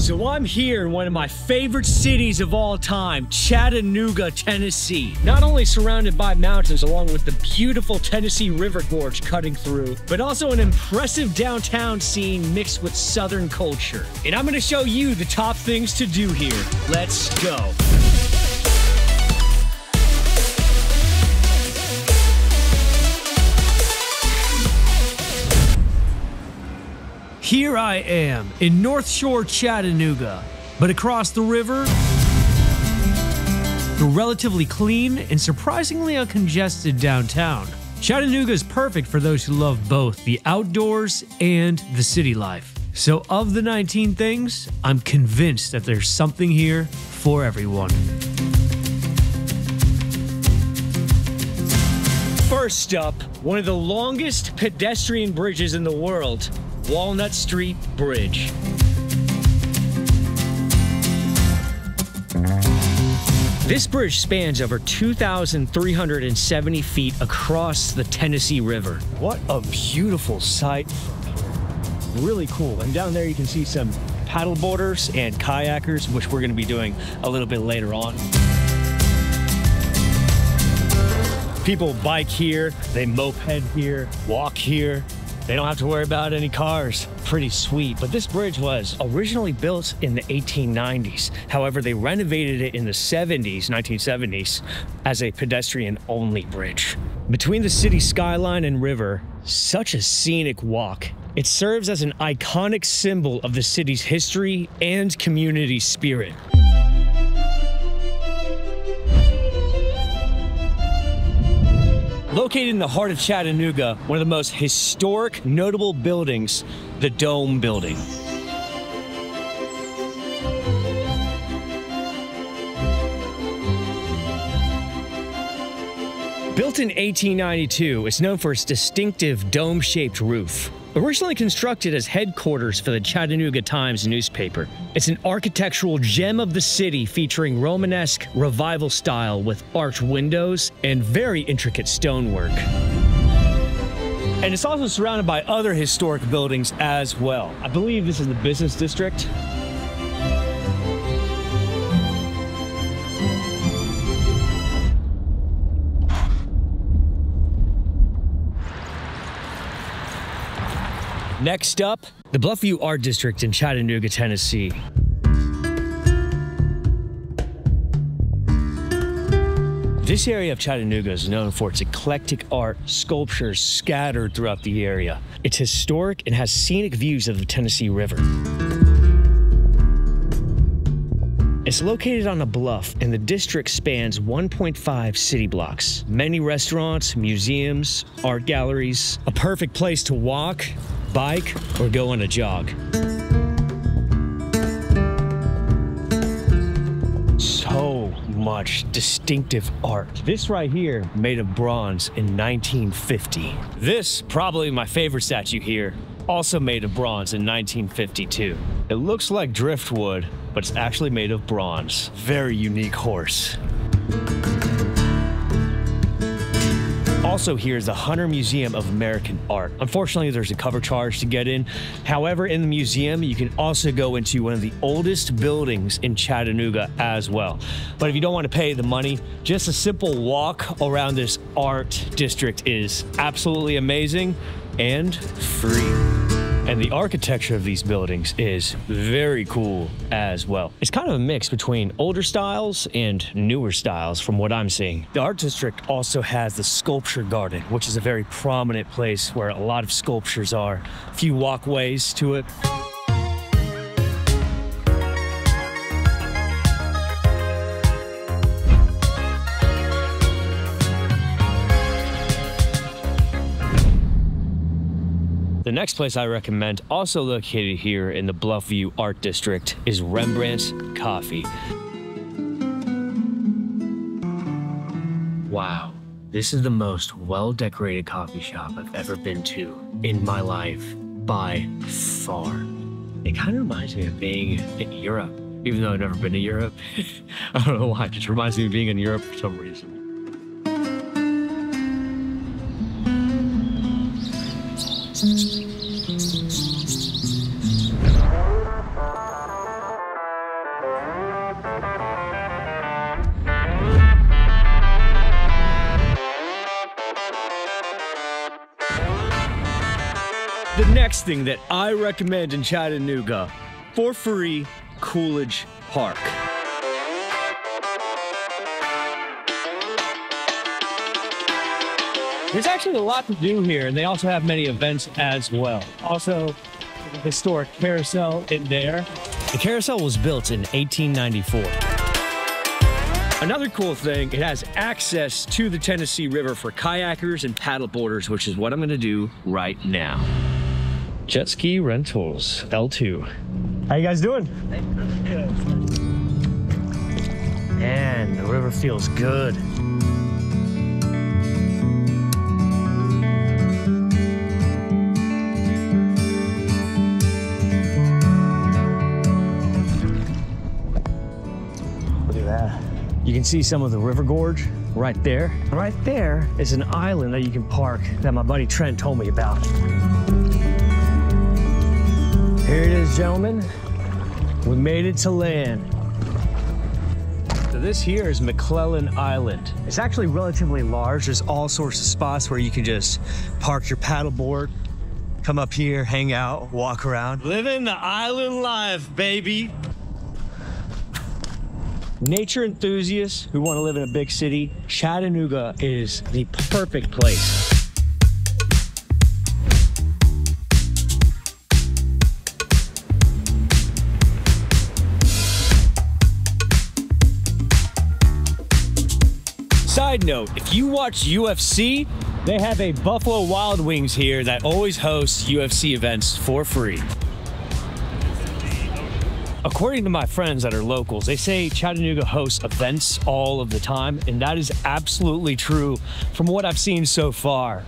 So I'm here in one of my favorite cities of all time, Chattanooga, Tennessee. Not only surrounded by mountains along with the beautiful Tennessee River Gorge cutting through, but also an impressive downtown scene mixed with Southern culture. And I'm gonna show you the top things to do here. Let's go. Here I am in North Shore, Chattanooga, but across the river, the relatively clean and surprisingly uncongested downtown. Chattanooga is perfect for those who love both the outdoors and the city life. So of the 19 things, I'm convinced that there's something here for everyone. First up, one of the longest pedestrian bridges in the world, Walnut Street Bridge. This bridge spans over 2,370 feet across the Tennessee River. What a beautiful sight from here. Really cool. And down there you can see some paddle boarders and kayakers, which we're going to be doing a little bit later on. People bike here, they moped here, walk here. They don't have to worry about any cars. Pretty sweet. But this bridge was originally built in the 1890s. However, they renovated it in the 1970s, as a pedestrian-only bridge. Between the city skyline and river, such a scenic walk. It serves as an iconic symbol of the city's history and community spirit. Located in the heart of Chattanooga, one of the most historic, notable buildings, the Dome Building. Built in 1892, it's known for its distinctive dome-shaped roof. Originally constructed as headquarters for the Chattanooga Times newspaper, it's an architectural gem of the city featuring Romanesque revival style with arched windows and very intricate stonework. And it's also surrounded by other historic buildings as well. I believe this is the business district. Next up, the Bluff View Art District in Chattanooga, Tennessee. This area of Chattanooga is known for its eclectic art, sculptures scattered throughout the area. It's historic and has scenic views of the Tennessee River. It's located on a bluff, and the district spans 1.5 city blocks. Many restaurants, museums, art galleries, a perfect place to walk, bike, or go on a jog. So much distinctive art. This right here, made of bronze in 1950. This, probably my favorite statue here, also made of bronze in 1952. It looks like driftwood, but it's actually made of bronze. Very unique horse. Also here is the Hunter Museum of American Art. Unfortunately, there's a cover charge to get in. However, in the museum, you can also go into one of the oldest buildings in Chattanooga as well. But if you don't want to pay the money, just a simple walk around this art district is absolutely amazing and free. And the architecture of these buildings is very cool as well. It's kind of a mix between older styles and newer styles from what I'm seeing. The art district also has the sculpture garden, which is a very prominent place where a lot of sculptures are. A few walkways to it. The next place I recommend, also located here in the Bluff View Art District, is Rembrandt's Coffee. Wow, this is the most well-decorated coffee shop I've ever been to in my life, by far. It kind of reminds me of being in Europe, even though I've never been to Europe. I don't know why, it just reminds me of being in Europe for some reason. next thing that I recommend in Chattanooga for free, Coolidge Park. There's actually a lot to do here, and they also have many events as well. Also, the historic carousel in there. The carousel was built in 1894. Another cool thing, it has access to the Tennessee River for kayakers and paddleboarders, which is what I'm gonna do right now. Jet ski rentals, L2. How you guys doing? Man, the river feels good. You can see some of the river gorge right there. Right there is an island that you can park that my buddy Trent told me about. Here it is, gentlemen. We made it to land. So this here is McClellan Island. It's actually relatively large. There's all sorts of spots where you can just park your paddleboard, come up here, hang out, walk around. Living the island life, baby. Nature enthusiasts who want to live in a big city, Chattanooga is the perfect place. Side note, if you watch UFC, they have a Buffalo Wild Wings here that always hosts UFC events for free. According to my friends that are locals, they say Chattanooga hosts events all of the time, and that is absolutely true from what I've seen so far.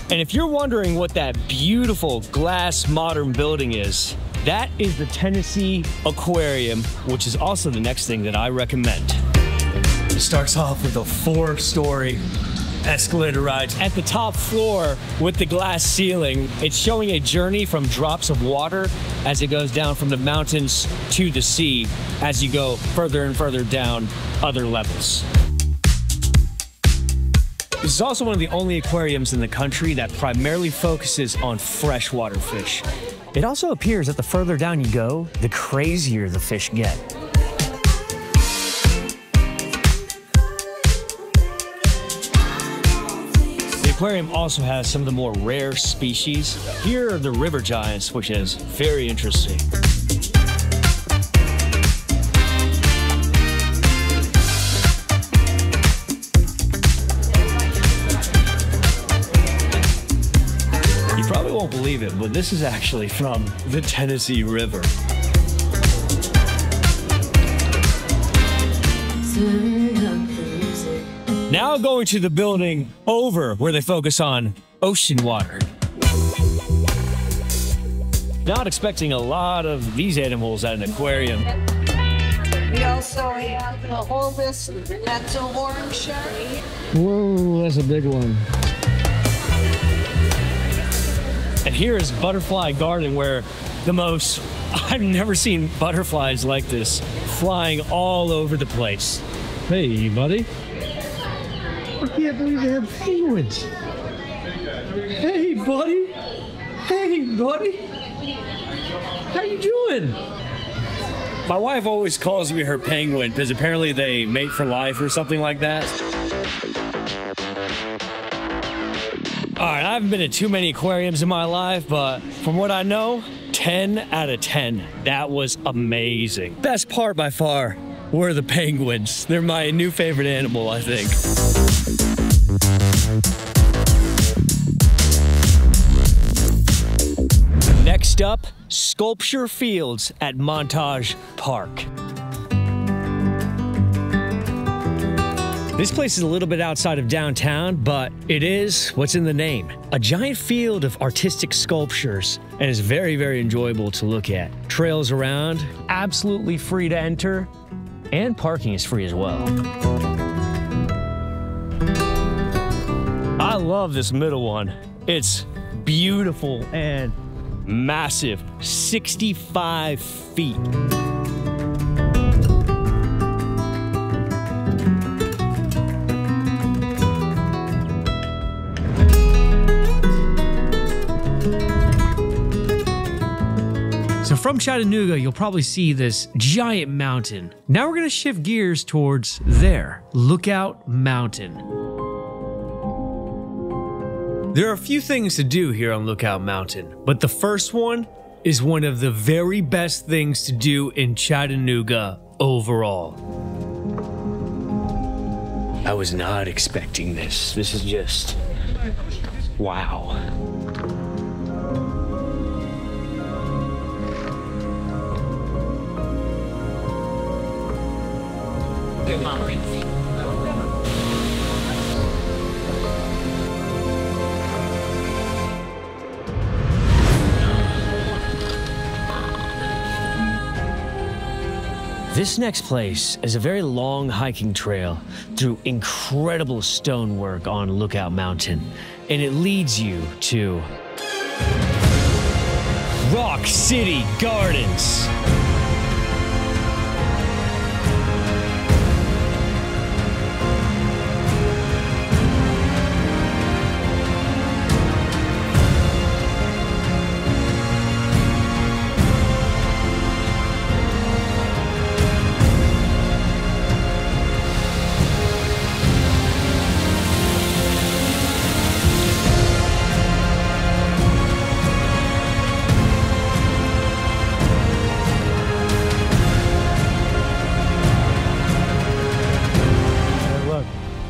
And if you're wondering what that beautiful glass modern building is, that is the Tennessee Aquarium, which is also the next thing that I recommend. It starts off with a 4-story escalator rides at the top floor with the glass ceiling. It's showing a journey from drops of water as it goes down from the mountains to the sea as you go further and further down other levels. This is also one of the only aquariums in the country that primarily focuses on freshwater fish. It also appears that the further down you go, the crazier the fish get. The aquarium also has some of the more rare species. Here are the river giants, which is very interesting. You probably won't believe it, but this is actually from the Tennessee River. Now going to the building over where they focus on ocean water. Not expecting a lot of these animals at an aquarium. We also have the Orbis, that's a horn shark. Whoa, that's a big one. And here is Butterfly Garden, where I've never seen butterflies like this, flying all over the place. Hey, buddy. I can't believe they have penguins. Hey, buddy. Hey, buddy. How you doing? My wife always calls me her penguin because apparently they mate for life or something like that. All right, I haven't been to too many aquariums in my life, but from what I know, 10 out of 10. That was amazing. Best part by far were the penguins. They're my new favorite animal, I think. Next up, Sculpture Fields at Montague Park. This place is a little bit outside of downtown, but it is what's in the name. A giant field of artistic sculptures, and it's very, very enjoyable to look at. Trails around, absolutely free to enter, and parking is free as well. I love this middle one. It's beautiful and massive, 65 feet. So from Chattanooga, you'll probably see this giant mountain. Now we're gonna shift gears towards there, Lookout Mountain. There are a few things to do here on Lookout Mountain, but the first one is one of the very best things to do in Chattanooga overall. I was not expecting this. This is just, wow. This next place is a very long hiking trail through incredible stonework on Lookout Mountain, and it leads you to Rock City Gardens.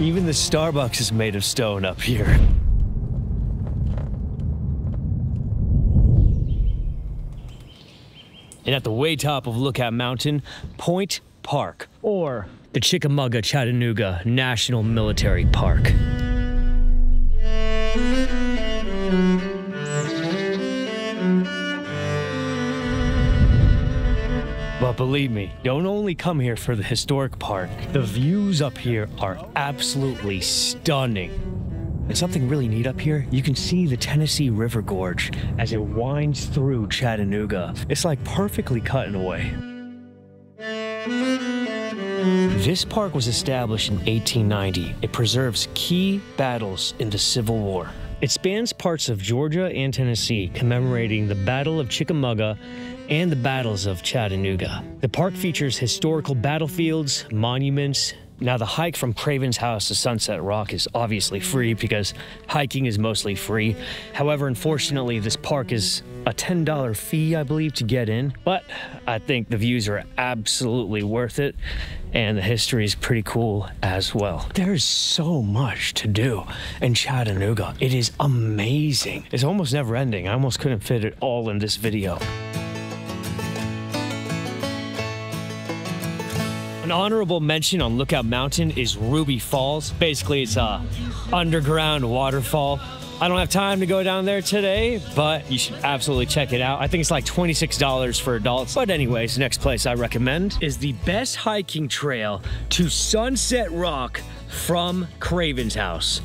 Even the Starbucks is made of stone up here. And at the way top of Lookout Mountain, Point Park, or the Chickamauga Chattanooga National Military Park. But believe me, don't only come here for the historic part. The views up here are absolutely stunning. And something really neat up here, you can see the Tennessee River Gorge as it winds through Chattanooga. It's like perfectly cut in a way. This park was established in 1890. It preserves key battles in the Civil War. It spans parts of Georgia and Tennessee, commemorating the Battle of Chickamauga and the battles of Chattanooga. The park features historical battlefields, monuments. Now, the hike from Cravens house to Sunset Rock is obviously free because hiking is mostly free. However, unfortunately, this park is a $10 fee, I believe, to get in. But I think the views are absolutely worth it, and the history is pretty cool as well. There's so much to do in Chattanooga. It is amazing. It's almost never ending. I almost couldn't fit it all in this video. An honorable mention on Lookout Mountain is Ruby Falls. Basically, it's a underground waterfall. I don't have time to go down there today, but you should absolutely check it out. I think it's like $26 for adults. But anyways, the next place I recommend is the best hiking trail to Sunset Rock from Cravens house.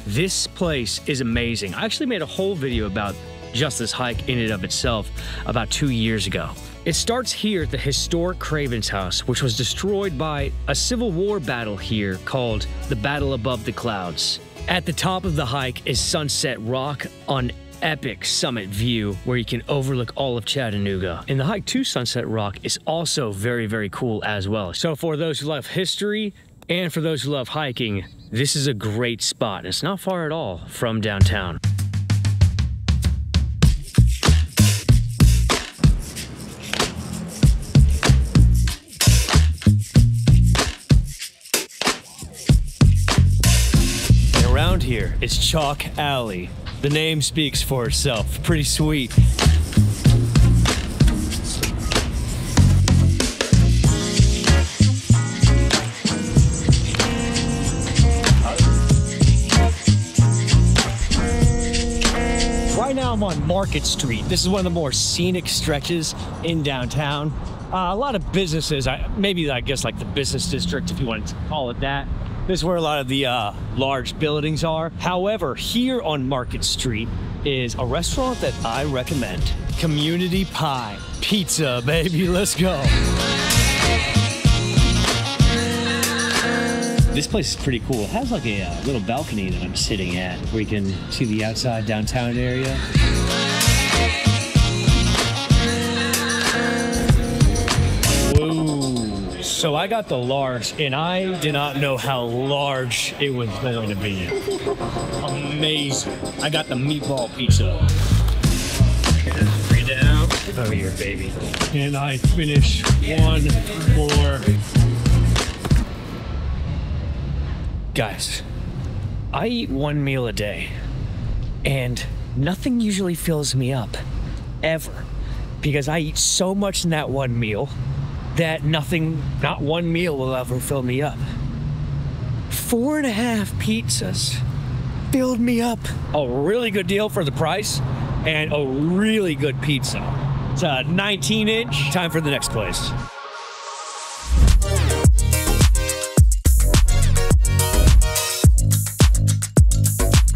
This place is amazing. I actually made a whole video about just this hike in and of itself about 2 years ago. It starts here at the historic Cravens house, which was destroyed by a Civil War battle here called the Battle Above the Clouds. At the top of the hike is Sunset Rock on epic summit view where you can overlook all of Chattanooga. And the hike to Sunset Rock is also very, very cool as well. So for those who love history and for those who love hiking, this is a great spot. It's not far at all from downtown. Around here is Chalk Alley. The name speaks for itself. Pretty sweet. Right now I'm on Market Street. This is one of the more scenic stretches in downtown. A lot of businesses, maybe I guess like the business district, if you wanted to call it that. This is where a lot of the large buildings are. However, here on Market Street is a restaurant that I recommend. Community Pie. Pizza, baby, let's go. This place is pretty cool. It has like a little balcony that I'm sitting at where you can see the outside downtown area. So I got the large, and I did not know how large it was going to be. Amazing. I got the meatball pizza. 3 down. Oh, here, baby. And I finish one more. Guys, I eat one meal a day, and nothing usually fills me up, ever. Because I eat so much in that one meal that not one meal will ever fill me up. 4.5 pizzas filled me up. A really good deal for the price and a really good pizza. It's a 19-inch. Time for the next place.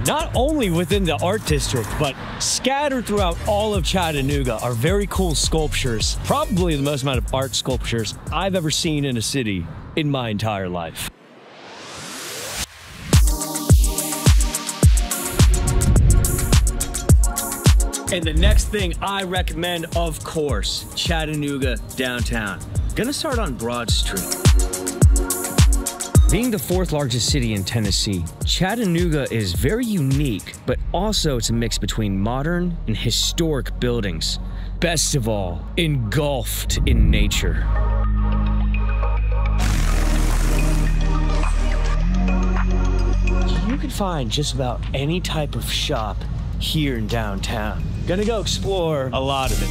Not only within the art district, but scattered throughout all of Chattanooga are very cool sculptures. Probably the most amount of art sculptures I've ever seen in a city in my entire life. And the next thing I recommend, of course, Chattanooga Downtown. Gonna start on Broad Street. Being the 4th largest city in Tennessee, Chattanooga is very unique, but also it's a mix between modern and historic buildings. Best of all, engulfed in nature. You can find just about any type of shop here in downtown. Gonna go explore a lot of it.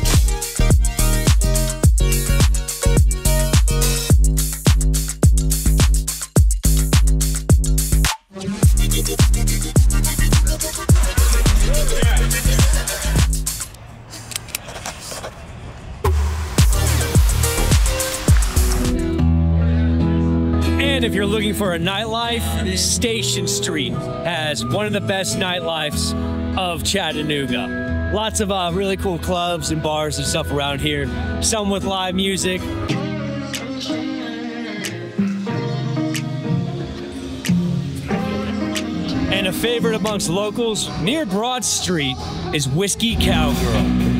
And if you're looking for a nightlife, Station Street has one of the best nightlifes of Chattanooga. Lots of really cool clubs and bars and stuff around here. Some with live music. And a favorite amongst locals near Broad Street is Whiskey Cowgirl.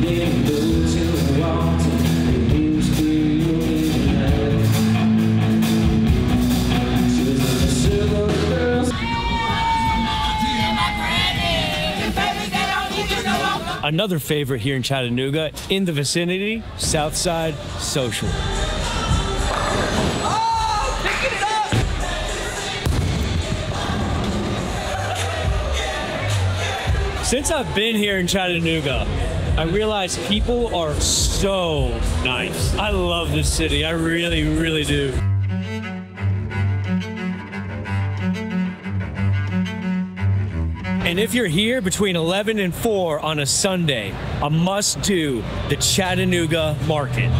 Another favorite here in Chattanooga, in the vicinity, Southside Social. Oh, pick it up! Since I've been here in Chattanooga, I realize people are so nice. I love this city. I really, really do. And if you're here between 11 and 4 on a Sunday, a must-do, the Chattanooga Market.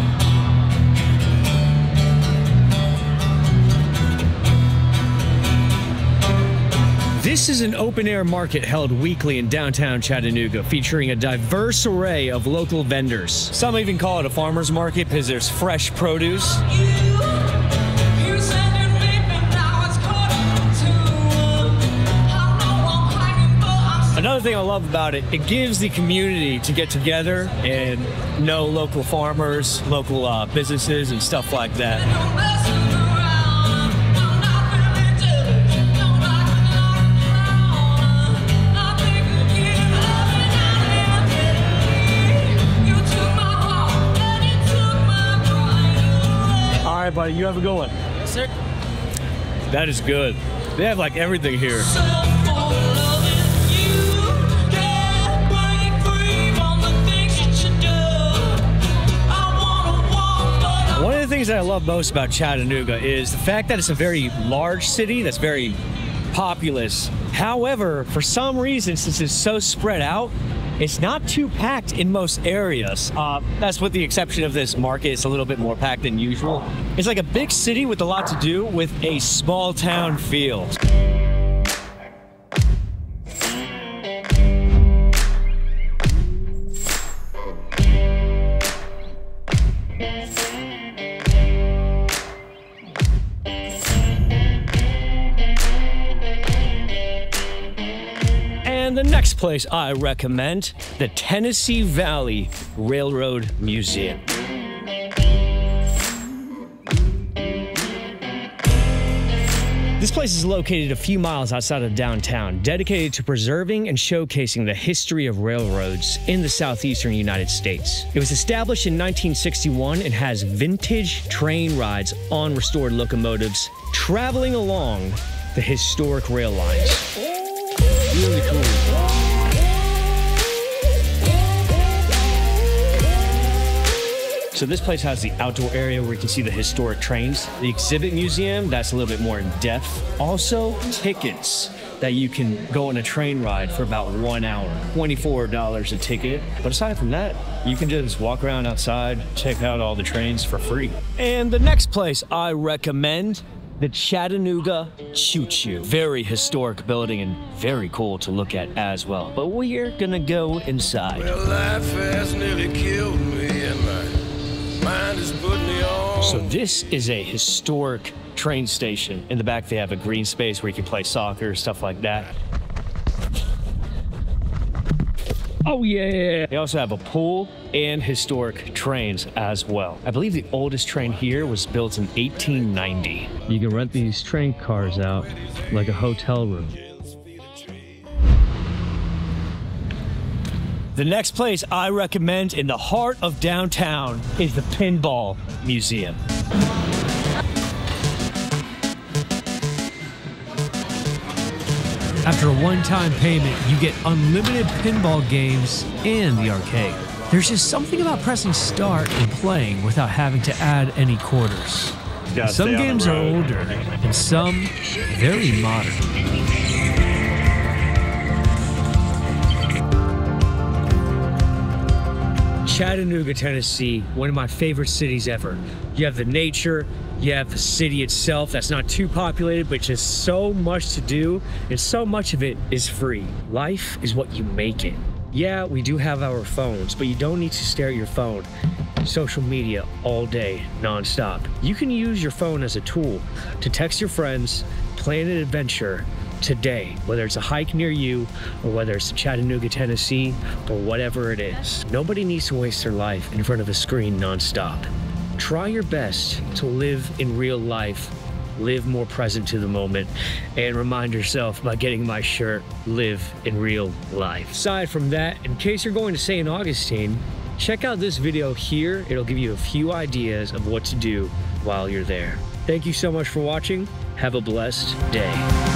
This is an open-air market held weekly in downtown Chattanooga, featuring a diverse array of local vendors. Some even call it a farmer's market because there's fresh produce. Another thing I love about it, it gives the community to get together and know local farmers, local businesses and stuff like that. All right, buddy, you have a good one. Yes, sir. That is good. They have like everything here. One of the things that I love most about Chattanooga is the fact that it's a very large city that's very populous. However, for some reason, since it's so spread out, it's not too packed in most areas. That's with the exception of this market. It's a little bit more packed than usual. It's like a big city with a lot to do with a small town feel. And the next place I recommend, the Tennessee Valley Railroad Museum. This place is located a few miles outside of downtown, dedicated to preserving and showcasing the history of railroads in the southeastern United States. It was established in 1961 and has vintage train rides on restored locomotives, traveling along the historic rail lines. Really cool. So this place has the outdoor area where you can see the historic trains. The exhibit museum, that's a little bit more in depth. Also, tickets that you can go on a train ride for about 1 hour. $24 a ticket. But aside from that, you can just walk around outside, check out all the trains for free. And the next place I recommend, the Chattanooga Choo. Very historic building and very cool to look at as well. But we're gonna go inside. Well, life has nearly killed me and my mind is putting me on. So this is a historic train station. In the back, they have a green space where you can play soccer, stuff like that. Oh yeah! They also have a pool and historic trains as well. I believe the oldest train here was built in 1890. You can rent these train cars out like a hotel room. The next place I recommend in the heart of downtown is the Pinball Museum. After a one-time payment, you get unlimited pinball games and the arcade. There's just something about pressing start and playing without having to add any quarters. Some games are older and some very modern. Chattanooga, Tennessee, one of my favorite cities ever. You have the nature, you have the city itself that's not too populated, but just so much to do, and so much of it is free. Life is what you make it. Yeah, we do have our phones, but you don't need to stare at your phone, social media all day, nonstop. You can use your phone as a tool to text your friends, plan an adventure today, whether it's a hike near you or whether it's to Chattanooga, Tennessee, or whatever it is. Nobody needs to waste their life in front of a screen nonstop. Try your best to live in real life, live more present to the moment, and remind yourself by getting my shirt, live in real life. Aside from that, in case you're going to St. Augustine, check out this video here. It'll give you a few ideas of what to do while you're there. Thank you so much for watching. Have a blessed day.